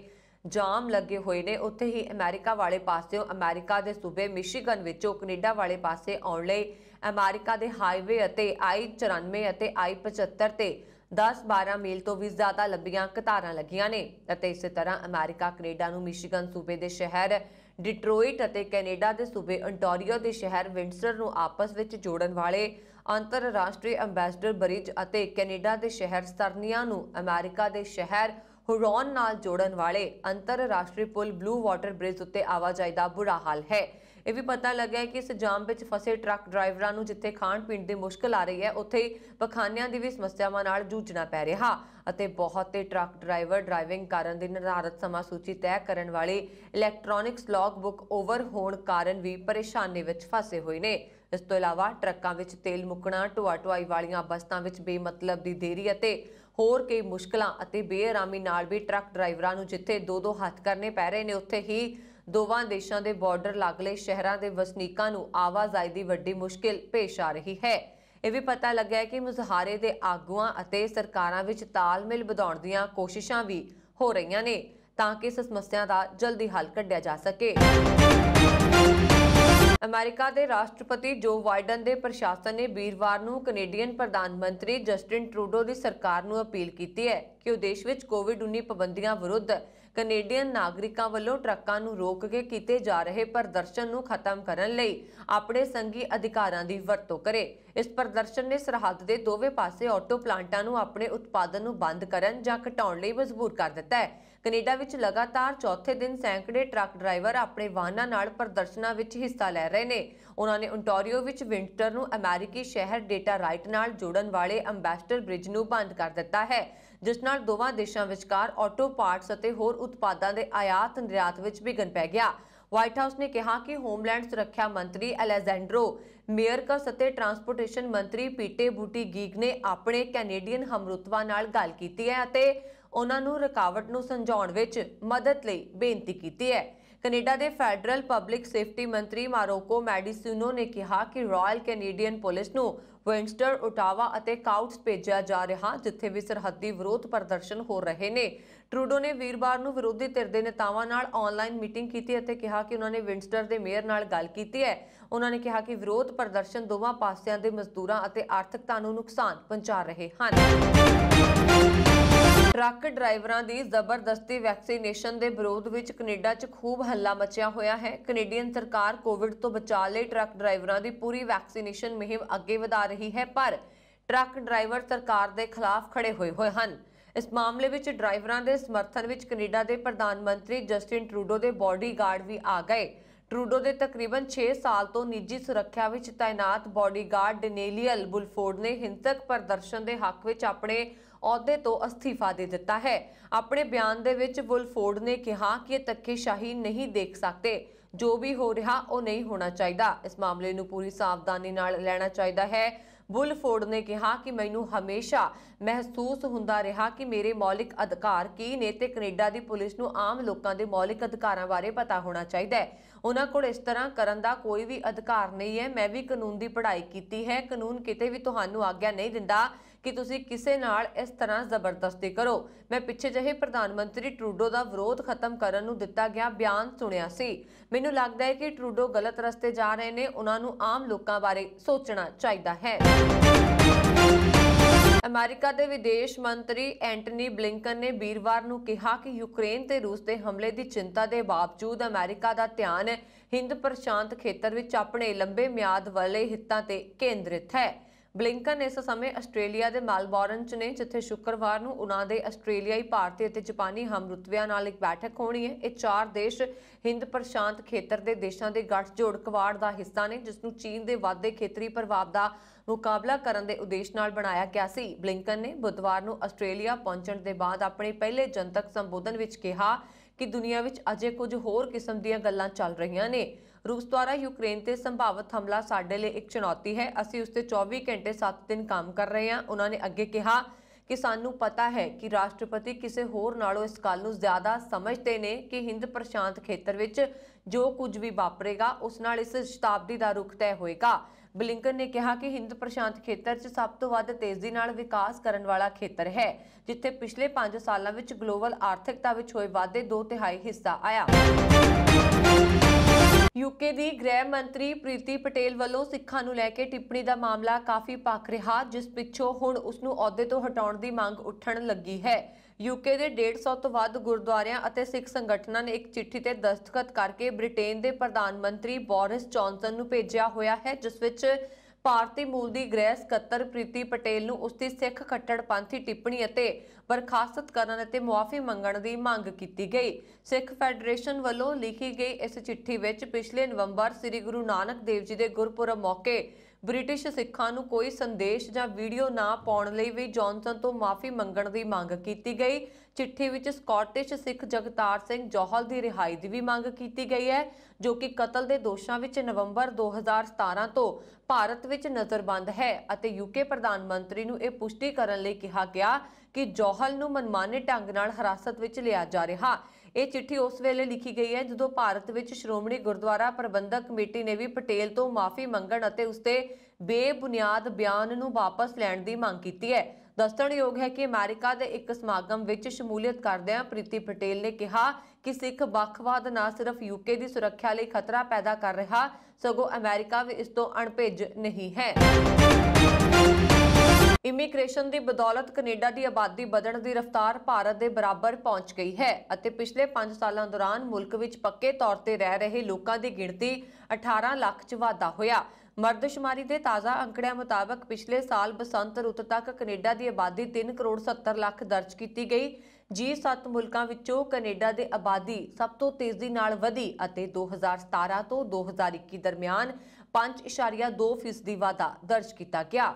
ਜਾਮ ਲੱਗੇ ਹੋਏ ਨੇ, ਉੱਥੇ ਹੀ ਅਮਰੀਕਾ ਵਾਲੇ ਪਾਸਿਓਂ ਅਮਰੀਕਾ ਦੇ ਸੂਬੇ ਮਿਸ਼ੀਗਨ ਵਿੱਚੋਂ ਕੈਨੇਡਾ ਵਾਲੇ ਪਾਸੇ ਆਉਣ ਲਈ ਅਮਰੀਕਾ ਦੇ ਹਾਈਵੇ ਅਤੇ I-94 ਅਤੇ I-75 ਤੇ 10-12 ਮੀਲ ਤੋਂ ਵੀ ਜ਼ਿਆਦਾ ਲੰਬੀਆਂ ਕਤਾਰਾਂ ਲੱਗੀਆਂ ਨੇ ਅਤੇ ਇਸੇ ਤਰ੍ਹਾਂ ਅਮਰੀਕਾ ਕੈਨੇਡਾ ਨੂੰ ਮਿਸ਼ੀਗਨ ਸੂਬੇ ਦੇ ਸ਼ਹਿਰ ਡਿਟਰੋਇਟ ਅਤੇ ਕੈਨੇਡਾ ਦੇ ਸੂਬੇ ਓਨਟਾਰੀਓ ਦੇ ਸ਼ਹਿਰ ਵਿੰਡਸਰ ਨੂੰ ਆਪਸ ਵਿੱਚ ਜੋੜਨ ਵਾਲੇ ਅੰਤਰਰਾਸ਼ਟਰੀ ਐਂਬੈਸਡਰ ਬ੍ਰਿਜ ਅਤੇ ਕੈਨੇਡਾ ਦੇ ਸ਼ਹਿਰ ਸਰਨੀਆ ਨੂੰ ਅਮਰੀਕਾ ਦੇ ਸ਼ਹਿਰ ਹੁਰੌਨ ਨਾਲ ਜੋੜਨ ਵਾਲੇ ਅੰਤਰਰਾਸ਼ਟਰੀ ਪੁਲ ਬਲੂ ਵਾਟਰ ਬ੍ਰਿਜ ਉੱਤੇ ਆਵਾਜਾਈ ਦਾ ਬੁਰਾ ਹਾਲ ਹੈ। ਇਹ ਵੀ ਪਤਾ ਲੱਗਾ ਹੈ ਕਿ ਇਸ ਜਾਮ ਵਿੱਚ ਫਸੇ ਟਰੱਕ ਡਰਾਈਵਰਾਂ ਨੂੰ ਜਿੱਥੇ ਖਾਣ ਪੀਣ ਦੀ ਮੁਸ਼ਕਲ ਆ ਰਹੀ ਹੈ, ਉੱਥੇ ਹੀ ਪਖਾਨਿਆਂ ਦੀ ਵੀ ਸਮੱਸਿਆਵਾਂ ਨਾਲ ਜੂਝਣਾ ਪੈ ਰਿਹਾ ਅਤੇ ਬਹੁਤੇ ਟਰੱਕ ਡਰਾਈਵਰ ਡਰਾਈਵਿੰਗ ਕਰਨ ਦੀ ਨਿਰਧਾਰਤ ਸਮਾਂ ਸੂਚੀ ਤੈਅ ਕਰਨ ਵਾਲੀ ਇਲੈਕਟ੍ਰੋਨਿਕਸ ਲੌਗ ਬੁੱਕ ਓਵਰ ਹੋਣ ਕਾਰਨ ਵੀ ਪਰੇਸ਼ਾਨੀ ਵਿੱਚ ਫਸੇ ਹੋਏ ਨੇ। ਇਸ ਤੋਂ ਇਲਾਵਾ ਟਰੱਕਾਂ ਵਿੱਚ ਤੇਲ ਮੁੱਕਣਾ, ਢੁਆ-ਢੁਆਈ ਵਾਲੀਆਂ ਬੱਸਾਂ ਵਿੱਚ ਬੇਮਤਲਬ ਦੀ ਦੇਰੀ ਅਤੇ ਹੋਰ ਕਈ ਮੁਸ਼ਕਲਾਂ ਅਤੇ ਬੇਆਰਾਮੀ ਨਾਲ ਵੀ ਟਰੱਕ ਡਰਾਈਵਰਾਂ ਨੂੰ ਜਿੱਥੇ ਦੋ ਹੱਥ ਕਰਨੇ ਪੈ ਰਹੇ ਨੇ, ਉੱਥੇ ਹੀ ਦੋਵਾਂ ਦੇਸ਼ਾਂ ਦੇ ਬਾਰਡਰ ਲਾਗਲੇ ਸ਼ਹਿਰਾਂ ਦੇ ਵਸਨੀਕਾਂ ਨੂੰ ਆਵਾਜਾਈ ਦੀ ਵੱਡੀ ਮੁਸ਼ਕਿਲ ਪੇਸ਼ ਆ ਰਹੀ ਹੈ। ਇਹ ਵੀ ਪਤਾ ਲੱਗਾ ਹੈ ਕਿ ਮੁਜ਼ਾਹਰੇ ਦੇ ਆਗੂਆਂ ਅਤੇ ਸਰਕਾਰਾਂ ਵਿੱਚ ਤਾਲਮੇਲ ਵਧਾਉਣ ਦੀਆਂ ਕੋਸ਼ਿਸ਼ਾਂ ਵੀ ਹੋ ਰਹੀਆਂ ਨੇ ਤਾਂ ਕਿ ਇਸ ਸਮੱਸਿਆ ਦਾ ਜਲਦੀ ਹੱਲ ਕੱਢਿਆ ਜਾ ਸਕੇ। ਅਮਰੀਕਾ ਦੇ ਰਾਸ਼ਟਰਪਤੀ ਜੋ ਬਾਈਡਨ ਦੇ ਪ੍ਰਸ਼ਾਸਨ ਨੇ ਵੀਰਵਾਰ ਨੂੰ ਕੈਨੇਡੀਅਨ ਪ੍ਰਧਾਨ ਮੰਤਰੀ ਜਸਟਿਨ ਟਰੂਡੋ ਦੀ ਸਰਕਾਰ ਨੂੰ ਅਪੀਲ ਕੀਤੀ ਹੈ ਕਿ ਉਹ ਦੇਸ਼ ਵਿੱਚ ਕੋਵਿਡ-19 ਪਾਬੰਦੀਆਂ ਵਿਰੁੱਧ ਕੈਨੇਡੀਅਨ ਨਾਗਰਿਕਾਂ ਵੱਲੋਂ ਟਰੱਕਾਂ ਨੂੰ ਰੋਕ ਕੇ ਕੀਤੇ ਜਾ ਰਹੇ ਪ੍ਰਦਰਸ਼ਨ ਨੂੰ ਖਤਮ ਕਰਨ ਲਈ ਆਪਣੇ ਸੰਘੀ ਅਧਿਕਾਰਾਂ ਦੀ ਵਰਤੋਂ ਕਰੇ। ਇਸ ਪ੍ਰਦਰਸ਼ਨ ਨੇ ਸਰਹੱਦ ਦੇ ਦੋਵੇਂ ਪਾਸੇ ਆਟੋ ਪਲਾਂਟਾਂ ਨੂੰ ਆਪਣੇ ਉਤਪਾਦਨ ਨੂੰ ਬੰਦ ਕਰਨ ਜਾਂ ਘਟਾਉਣ ਲਈ ਮਜਬੂਰ ਕਰ ਦਿੱਤਾ ਹੈ। ਕੈਨੇਡਾ ਵਿੱਚ ਲਗਾਤਾਰ ਚੌਥੇ ਦਿਨ ਸੈਂਕੜੇ ਟਰੱਕ ਡਰਾਈਵਰ ਆਪਣੇ ਵਾਹਨਾਂ ਨਾਲ ਪ੍ਰਦਰਸ਼ਨਾਂ ਵਿੱਚ ਹਿੱਸਾ ਲੈ ਰਹੇ ਨੇ। ਉਹਨਾਂ ਨੇ ਓਨਟਾਰੀਓ ਵਿੱਚ ਵਿੰਟਰ ਨੂੰ ਅਮਰੀਕੀ ਸ਼ਹਿਰ ਡੇਟਾ ਰਾਈਟ ਨਾਲ ਜੋੜਨ ਵਾਲੇ ਐਂਬੈਸਡਰ ਬ੍ਰਿਜ ਨੂੰ ਬੰਦ ਕਰ ਦਿੱਤਾ ਹੈ, ਜਿਸ ਨਾਲ ਦੋਵਾਂ ਦੇਸ਼ਾਂ ਵਿਚਕਾਰ ਆਟੋ ਪਾਰਟਸ ਅਤੇ ਹੋਰ ਉਤਪਾਦਾਂ ਦੇ ਆਯਾਤ ਨਿਰਯਾਤ ਵਿੱਚ ਵਿਘਨ ਪੈ ਗਿਆ। ਵਾਈਟ ਹਾਊਸ ਨੇ ਕਿਹਾ ਕਿ ਹੋਮਲੈਂਡ ਸੁਰੱਖਿਆ ਮੰਤਰੀ ਅਲੈਜੈਂਡਰੋ ਮੇਅਰਕਸ ਅਤੇ ਟਰਾਂਸਪੋਰਟੇਸ਼ਨ ਮੰਤਰੀ ਪੀਟੇ ਬੁਟੀਗੀਗ ਨੇ ਆਪਣੇ ਕੈਨੇਡੀਅਨ ਹਮਰੁਤਬਾ ਨਾਲ ਗੱਲ ਕੀਤੀ ਹੈ ਅਤੇ ਉਹਨਾਂ ਨੂੰ ਰੁਕਾਵਟ ਨੂੰ ਸਮਝਾਉਣ ਵਿੱਚ ਮਦਦ ਲਈ ਬੇਨਤੀ ਕੀਤੀ ਹੈ। ਕੈਨੇਡਾ ਦੇ ਫੈਡਰਲ ਪਬਲਿਕ ਸੇਫਟੀ ਮੰਤਰੀ ਮਾਰੋਕੋ ਮੈਡੀਸਿਨੋ ਨੇ ਕਿਹਾ ਕਿ ਰਾਇਲ ਕੈਨੇਡੀਅਨ ਪੁਲਿਸ ਨੂੰ ਵਿੰਸਟਰ, ਓਟਾਵਾ ਅਤੇ ਕਾਊਟਸ ਭੇਜਿਆ ਜਾ ਰਿਹਾ ਜਿੱਥੇ ਵੀ ਸਰਹੱਦੀ ਵਿਰੋਧ ਪ੍ਰਦਰਸ਼ਨ ਹੋ ਰਹੇ ਨੇ। ਟਰੂਡੋ ਨੇ ਵੀਰਵਾਰ ਨੂੰ ਵਿਰੋਧੀ ਧਿਰ ਦੇ ਨੇਤਾਵਾਂ ਨਾਲ ਆਨਲਾਈਨ ਮੀਟਿੰਗ ਕੀਤੀ ਅਤੇ ਕਿਹਾ ਕਿ ਉਹਨਾਂ ਨੇ ਵਿੰਸਟਰ ਦੇ ਮੇਅਰ ਨਾਲ ਗੱਲ ਕੀਤੀ ਹੈ। ਉਹਨਾਂ ਨੇ ਕਿਹਾ ਕਿ ਵਿਰੋਧ ਪ੍ਰਦਰਸ਼ਨ ਦੋਵਾਂ ਪਾਸਿਆਂ ਦੇ ਮਜ਼ਦੂਰਾਂ ਅਤੇ ਆਰਥਿਕਤਾ ਨੂੰ ਨੁਕਸਾਨ ਪਹੁੰਚਾ ਰਹੇ ਹਨ। ਟਰੱਕ ਡਰਾਈਵਰਾਂ ਦੀ ਜ਼ਬਰਦਸਤੀ ਵੈਕਸੀਨੇਸ਼ਨ ਦੇ ਵਿਰੋਧ ਵਿੱਚ ਕੈਨੇਡਾ 'ਚ ਖੂਬ ਹੱਲਾ ਮਚਿਆ ਹੋਇਆ ਹੈ। ਕੈਨੇਡੀਅਨ ਸਰਕਾਰ ਕੋਵਿਡ ਤੋਂ ਬਚਾਅ ਲਈ ਟਰੱਕ ਡਰਾਈਵਰਾਂ ਦੀ ਪੂਰੀ ਵੈਕਸੀਨੇਸ਼ਨ ਮੁਹਿੰਮ ਅੱਗੇ ਵਧਾ ਰਹੀ ਹੈ, ਪਰ ਟਰੱਕ ਡਰਾਈਵਰ ਸਰਕਾਰ ਦੇ ਖਿਲਾਫ ਖੜੇ ਹੋਏ ਹਨ। ਇਸ ਮਾਮਲੇ ਵਿੱਚ ਡਰਾਈਵਰਾਂ ਦੇ ਸਮਰਥਨ ਵਿੱਚ ਕੈਨੇਡਾ ਦੇ ਪ੍ਰਧਾਨ ਮੰਤਰੀ ਜਸਟਿਨ ਟਰੂਡੋ ਦੇ ਬਾਡੀਗਾਰਡ ਵੀ ਆ ਗਏ। ਟਰੂਡੋ ਦੇ ਤਕਰੀਬਨ 6 ਸਾਲ ਤੋਂ ਨਿੱਜੀ ਸੁਰੱਖਿਆ ਵਿੱਚ ਤਾਇਨਾਤ ਬਾਡੀਗਾਰਡ ਡੈਨੀਅਲ ਬੁਲਫੋਰਡ ਨੇ ਹਿੰਸਕ ਪ੍ਰਦਰਸ਼ਨ ਦੇ ਹੱਕ ਵਿੱਚ ਆਪਣੇ ਅਹੁਦੇ ਤੋਂ ਅਸਤੀਫਾ ਦੇ ਦਿੱਤਾ ਹੈ। ਆਪਣੇ ਬਿਆਨ ਦੇ ਵਿੱਚ ਬੁਲਫੋਰਡ ਨੇ ਕਿਹਾ ਕਿ ਇਹ ਧੱਕੇਸ਼ਾਹੀ ਨਹੀਂ ਦੇਖ ਸਕਦੇ, ਜੋ ਵੀ ਹੋ ਰਿਹਾ ਉਹ ਨਹੀਂ ਹੋਣਾ ਚਾਹੀਦਾ, ਇਸ ਮਾਮਲੇ ਨੂੰ ਪੂਰੀ ਸਾਵਧਾਨੀ ਨਾਲ ਲੈਣਾ ਚਾਹੀਦਾ ਹੈ। ਬੁਲਫੋਰਡ ਨੇ ਕਿਹਾ ਕਿ ਮੈਨੂੰ ਹਮੇਸ਼ਾ ਮਹਿਸੂਸ ਹੁੰਦਾ ਰਿਹਾ ਕਿ ਮੇਰੇ ਮੌਲਿਕ ਅਧਿਕਾਰ ਕੀ ਨੇ ਤੇ ਕੈਨੇਡਾ ਦੀ ਪੁਲਿਸ ਨੂੰ ਆਮ ਲੋਕਾਂ ਦੇ ਮੌਲਿਕ ਅਧਿਕਾਰਾਂ ਬਾਰੇ ਪਤਾ ਹੋਣਾ ਚਾਹੀਦਾ ਹੈ। ਉਹਨਾਂ ਕੋਲ ਇਸ ਤਰ੍ਹਾਂ ਕਰਨ ਦਾ ਕੋਈ ਵੀ ਅਧਿਕਾਰ ਨਹੀਂ ਹੈ। ਮੈਂ ਵੀ ਕਾਨੂੰਨ ਦੀ ਪੜ੍ਹਾਈ ਕੀਤੀ ਹੈ। ਕਾਨੂੰਨ ਕਿਤੇ ਵੀ ਤੁਹਾਨੂੰ ਆਗਿਆ ਨਹੀਂ ਦਿੰਦਾ ਕਿ ਤੁਸੀਂ ਕਿਸੇ ਨਾਲ ਇਸ ਤਰ੍ਹਾਂ ਜ਼ਬਰਦਸਤੀ ਕਰੋ। ਮੈਂ ਪਿੱਛੇ ਜਿਹੇ ਪ੍ਰਧਾਨ ਮੰਤਰੀ ਟਰੂਡੋ ਦਾ ਵਿਰੋਧ ਖਤਮ ਕਰਨ ਨੂੰ ਦਿੱਤਾ ਗਿਆ ਬਿਆਨ ਸੁਣਿਆ ਸੀ। ਮੈਨੂੰ ਲੱਗਦਾ ਹੈ ਕਿ ਟਰੂਡੋ ਗਲਤ ਰਸਤੇ ਜਾ ਰਹੇ ਨੇ। ਉਹਨਾਂ ਨੂੰ ਆਮ ਲੋਕਾਂ ਬਾਰੇ ਸੋਚਣਾ ਚਾਹੀਦਾ ਹੈ। ਅਮਰੀਕਾ ਦੇ ਵਿਦੇਸ਼ ਮੰਤਰੀ ਐਂਟਨੀ ਬਲਿੰਕਨ ਨੇ ਵੀਰਵਾਰ ਨੂੰ ਕਿਹਾ ਕਿ ਯੂਕਰੇਨ ਤੇ ਰੂਸ ਦੇ ਹਮਲੇ ਦੀ ਚਿੰਤਾ ਦੇ ਬਾਵਜੂਦ ਅਮਰੀਕਾ ਦਾ ਧਿਆਨ ਹਿੰਦ ਪ੍ਰਸ਼ਾਂਤ ਖੇਤਰ ਵਿੱਚ ਆਪਣੇ ਲੰਬੇ ਮਿਆਦ ਵਾਲੇ ਹਿੱਤਾਂ ਤੇ ਕੇਂਦਰਿਤ ਹੈ। ਬਲਿੰਕਨ ਇਸ ਸਮੇਂ ਆਸਟ੍ਰੇਲੀਆ ਦੇ ਮੈਲਬੌਰਨ 'ਚ ਨੇ, ਜਿੱਥੇ ਸ਼ੁੱਕਰਵਾਰ ਨੂੰ ਉਹਨਾਂ ਦੇ ਆਸਟ੍ਰੇਲੀਆਈ, ਭਾਰਤੀ ਅਤੇ ਜਾਪਾਨੀ ਹਮਰੁਤਬਿਆਂ ਨਾਲ ਇੱਕ ਬੈਠਕ ਹੋਣੀ ਹੈ। ਇਹ ਚਾਰ ਦੇਸ਼ ਹਿੰਦ ਪ੍ਰਸ਼ਾਂਤ ਖੇਤਰ ਦੇ ਦੇਸ਼ਾਂ ਦੇ ਗੱਠਜੋੜ ਕਵਾੜ ਦਾ ਹਿੱਸਾ ਨੇ, ਜਿਸ ਨੂੰ ਚੀਨ ਦੇ ਵੱਧਦੇ ਖੇਤਰੀ ਪ੍ਰਭਾਵ ਦਾ ਮੁਕਾਬਲਾ ਕਰਨ ਦੇ ਉਦੇਸ਼ ਨਾਲ ਬਣਾਇਆ ਗਿਆ ਸੀ। ਬਲਿੰਕਨ ਨੇ ਬੁੱਧਵਾਰ ਨੂੰ ਆਸਟ੍ਰੇਲੀਆ ਪਹੁੰਚਣ ਦੇ ਬਾਅਦ ਆਪਣੇ ਪਹਿਲੇ ਜਨਤਕ ਸੰਬੋਧਨ ਵਿੱਚ ਕਿਹਾ ਕਿ ਦੁਨੀਆ ਵਿੱਚ ਅਜੇ ਕੁਝ ਹੋਰ ਕਿਸਮ ਦੀਆਂ ਗੱਲਾਂ ਚੱਲ ਰਹੀਆਂ ਨੇ। रूस द्वारा यूक्रेन ते संभावित हमला साडे लिए एक चुनौती है। असीं उस ते 24 घंटे 7 दिन काम कर रहे हैं। उन्होंने अगे कहा कि सानू पता है कि राष्ट्रपति किसी होर नालों इस गल नूं ज़्यादा समझते ने कि हिंद प्रशांत खेतर विच जो कुछ भी वापरेगा उस नाल इस शताब्दी का रुख तय होएगा। ब्लिंकन ने कहा कि हिंद प्रशांत खेतर च सब तो वध तेजी नाल विकास करन वाला खेतर है, जिथे पिछले 5 सालों विच ग्लोबल आर्थिकता विच होए वाधे 2/3 हिस्सा आया। यूके दी गृह मंत्री प्रीति पटेल वालों सिखां नूं लैके टिप्पणी का मामला काफ़ी पक रहा, जिस पिछों हुण उसनूं अहुदे तो हटाउण दी मंग उठण लगी है। यूके दे 150 तो वध गुरुद्वारियां अते सिख संगठनां ने एक चिट्ठी ते दस्तखत करके ब्रिटेन दे प्रधानमंत्री बोरिस जॉनसन नूं भेजिया होया है, जिस विच ਭਾਰਤੀ मूल की गृह ਸਕੱਤਰ प्रीति पटेल ਨੂੰ ਉਸਦੀ ਸਿੱਖ ਕੱਟੜਪੰਥੀ ਟਿੱਪਣੀ ਅਤੇ ਬਰਖਾਸਤ ਕਰਨ ਅਤੇ ਮੁਆਫੀ ਮੰਗਣ ਦੀ ਮੰਗ ਕੀਤੀ ਗਈ। ਸਿੱਖ ਫੈਡਰੇਸ਼ਨ ਵੱਲੋਂ ਲਿਖੀ ਗਈ ਇਸ ਚਿੱਠੀ ਵਿੱਚ ਪਿਛਲੇ ਨਵੰਬਰ ਸ੍ਰੀ ਗੁਰੂ ਨਾਨਕ ਦੇਵ ਜੀ ਦੇ ਗੁਰਪੁਰਬ ਮੌਕੇ ਬ੍ਰਿਟਿਸ਼ ਸਿੱਖਾਂ ਨੂੰ ਕੋਈ ਸੰਦੇਸ਼ ਜਾਂ ਵੀਡੀਓ ਨਾ ਪਾਉਣ ਲਈ ਵੀ ਜੌਨਸਨ ਤੋਂ ਮਾਫੀ ਮੰਗਣ ਦੀ ਮੰਗ ਕੀਤੀ ਗਈ। चिट्ठी विच स्कॉटिश सिख जगतार सिंह जौहल की रिहाई की भी मंग की गई है, जो कि कतल के दोषों विच नवंबर 2017 तो भारत विच नज़रबंद है। अते यूके प्रधानमंत्री नूं यह पुष्टि करने लई कहा गया कि जौहल नूं मनमाने ढंग नाल हिरासत विच लिया जा रहा। यह चिट्ठी उस वेले लिखी गई है जदों भारत विच श्रोमणी गुरुद्वारा प्रबंधक कमेटी ने भी पटेल तो माफ़ी मंगण अते उसते बेबुनियाद बयान नूं वापस लैण दी मंग की है। दसणयोग है कि अमेरिका के एक समागम विच शमूलियत करदिआं प्रीति पटेल ने कहा कि सिख वखवाद न सिर्फ यूके की सुरक्षा लई खतरा पैदा कर रहा, सगों अमेरिका भी इस तो अणभिज नहीं है। इमीग्रेशन की बदौलत कनेडा की आबादी बढ़ण की रफ्तार भारत के बराबर पहुंच गई है अते पिछले 5 सालों दौरान मुल्क विच पक्के तौर पर रह रहे लोगों की गिणती 18 लाख च वाधा होया। मरदशुमारी के ताज़ा अंकड़ियां मुताबक पिछले साल बसंत रुत तक कनेडा की आबादी 3 करोड़ 70 लाख दर्ज की गई। G7 मुल्कां विचों कनेडा की आबादी सब तो तेजी नाल वधी अते 2017 तो 2021 दरमियान 5.2% वाधा दर्ज किया गया।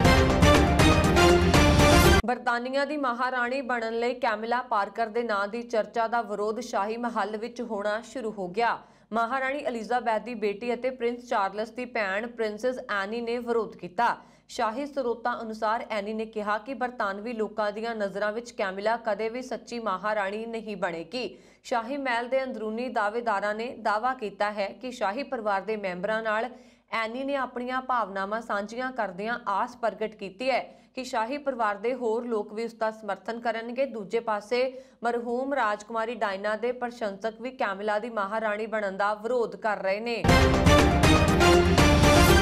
बरतानिया की महाराणी बनने लई कैमिला पार्कर के नां की चर्चा का विरोध शाही महल विच होना शुरू हो गया। महाराणी एलिजाबैथ की बेटी अते प्रिंस चार्लस की भैन प्रिंसेस एनी ने विरोध किया। शाही स्रोतां अनुसार एनी ने कहा कि बरतानवी लोगों दीआं नज़रां विच कैमिला कदे भी सच्ची महाराणी नहीं बनेगी। शाही महल के अंदरूनी दावेदारां ने दावा किया है कि शाही परिवार के मैंबरां नाल एनी ने अपनियां भावनावां सांझियां करदिआं आस प्रगट की है कि शाही परिवार के होर लोग भी उसका समर्थन करनगे। दूजे पासे मरहूम राजकुमारी डायना के प्रशंसक भी कैमिला की महाराणी बनने का विरोध कर रहे हैं।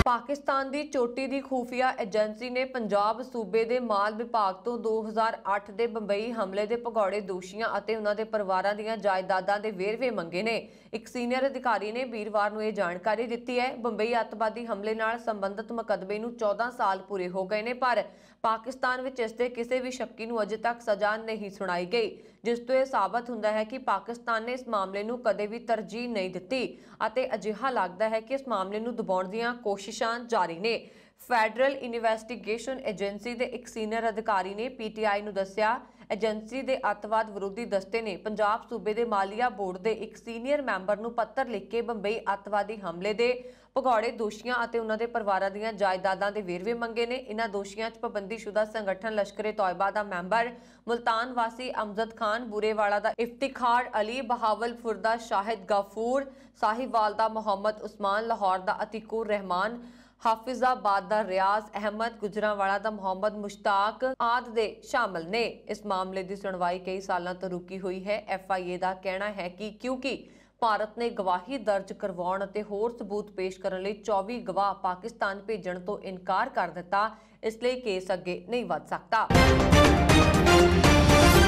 पाकिस्तान की चोटी की खुफिया एजेंसी ने पंजाब सूबे के माल विभाग तो 2008 के बंबई हमले के भगौड़े दोषियों और उन्होंने परिवारों दी जायदादां के वेरवे मंगे ने। एक सीनियर अधिकारी ने वीरवार को यह जानकारी दी है। बंबई अतवादी हमले नाल संबंधित मुकदमे नूं 14 साल पूरे हो गए ने, पर पाकिस्तान विच इसदे किसी भी शक्की नूं अजे तक सज़ा नहीं सुनाई गई, जिस तो यह साबित हुंदा है कि पाकिस्तान ने इस मामले नूं कदे भी तरजीह नहीं दित्ती अते अजिहा लगदा है कि इस मामले नूं दबाउण दीआं कोशिशां जारी ने। फैडरल इन्वेस्टिगेशन एजेंसी के एक सीनियर अधिकारी ने PTI नूं दस्सिया एजेंसी के अतवाद विरोधी दस्ते ने पंजाब सूबे के मालिया बोर्ड के एक सीनियर मैंबर नूं पत्र लिख के बंबई अतवादी हमले के भगौड़े दोषियों और उन्होंने परिवारों दी जायदादां के वेरवे मंगे ने। इन्हां दोषियों च पाबंदीशुदा संगठन लश्करे तौयबा का मैंबर मुल्तान वासी अमजद खान, बुरेवाड़ा का इफ्तिखार अली, बहावलपुर का शाहिद गफूर, साहिवाल का मोहम्मद उस्मान, लाहौर का अतीकुर रहमान, हाफिजाबाद का रियाज अहमद, गुजरांवाला का मोहम्मद मुश्ताक आदि दे शामिल ने। इस मामले की सुनवाई कई सालों तो रुकी हुई है। FIA का कहना है कि क्योंकि भारत ने गवाही दर्ज करवाउण अते होर सबूत पेश करने लई 24 गवाह पाकिस्तान भेजण तो इनकार कर दिता, इसलिए केस अगे नहीं वध सकता।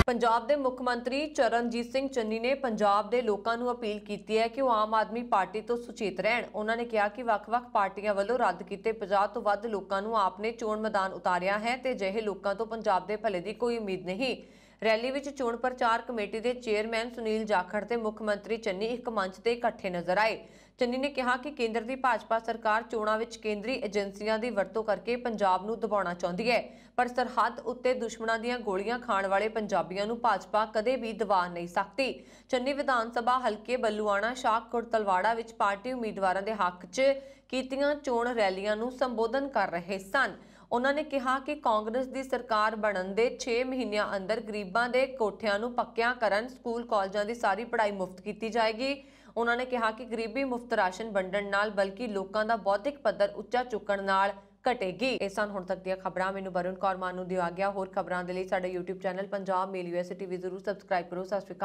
पंजाब के मुख्यमंत्री चरणजीत सिंह चन्नी ने पंजाब के लोगों को अपील की है कि वह आम आदमी पार्टी तो सुचेत रहन। उन्होंने कहा कि ਵੱਖ-ਵੱਖ पार्टियां वालों रद्द किए 50 तो वध लोगों को आपने चोण मैदान उतारिया है ते अजिहे लोगों तो पंजाब के भले की कोई उम्मीद नहीं। रैली विच चोण प्रचार कमेटी के चेयरमैन सुनील जाखड़ ते मुख्यमंत्री चन्नी एक मंच ते इकट्ठे नजर आए। चन्नी ने कहा कि केंद्र की भाजपा सरकार चोणां विच केंद्रीय एजेंसियां की वरतों करके पंजाब नूं दबाउणा चाहुंदी है, पर सरहद उत्ते दुश्मनां दीआं गोलियां खाण वाले पंजाबियों नूं भाजपा कदे भी दबा नहीं सकती। चन्नी विधान सभा हलके बल्लूआणा शाहकोट तलवाड़ा विच पार्टी उम्मीदवारों के हक च कीतियां चोण रैलियां नूं संबोधन कर रहे सन। ਉਹਨਾਂ ਨੇ ਕਿਹਾ ਕਿ ਕਾਂਗਰਸ ਦੀ ਸਰਕਾਰ ਬਣਨ ਦੇ 6 ਮਹੀਨਿਆਂ ਅੰਦਰ ਗਰੀਬਾਂ ਦੇ ਕੋਠਿਆਂ ਨੂੰ ਪੱਕਿਆਂ ਕਰਨ, ਸਕੂਲ ਕਾਲਜਾਂ ਦੀ ਸਾਰੀ ਪੜ੍ਹਾਈ ਮੁਫਤ ਕੀਤੀ ਜਾਏਗੀ। ਉਹਨਾਂ ਨੇ ਕਿਹਾ ਕਿ ਗਰੀਬੀ ਮੁਫਤ ਰਾਸ਼ਨ ਵੰਡਣ ਨਾਲ ਬਲਕਿ ਲੋਕਾਂ ਦਾ ਬੌਧਿਕ ਪੱਧਰ ਉੱਚਾ ਚੁੱਕਣ ਨਾਲ ਘਟੇਗੀ। ਇਹ ਸਨ ਹੁਣ ਤੱਕ ਦੀਆਂ ਖਬਰਾਂ। ਮੈਨੂੰ ਵਰੁਣ ਕੌਰ ਮਾਨ ਨੂੰ ਦਿਓ ਆਗਿਆ। ਹੋਰ ਖਬਰਾਂ ਦੇ ਲਈ ਸਾਡੇ YouTube ਚੈਨਲ ਪੰਜਾਬ ਮੇਲ USA TV ਜ਼ਰੂਰ ਸਬਸਕ੍ਰਾਈਬ ਕਰੋ। ਸਤਿ ਸ਼੍ਰੀ ਅਕਾਲ।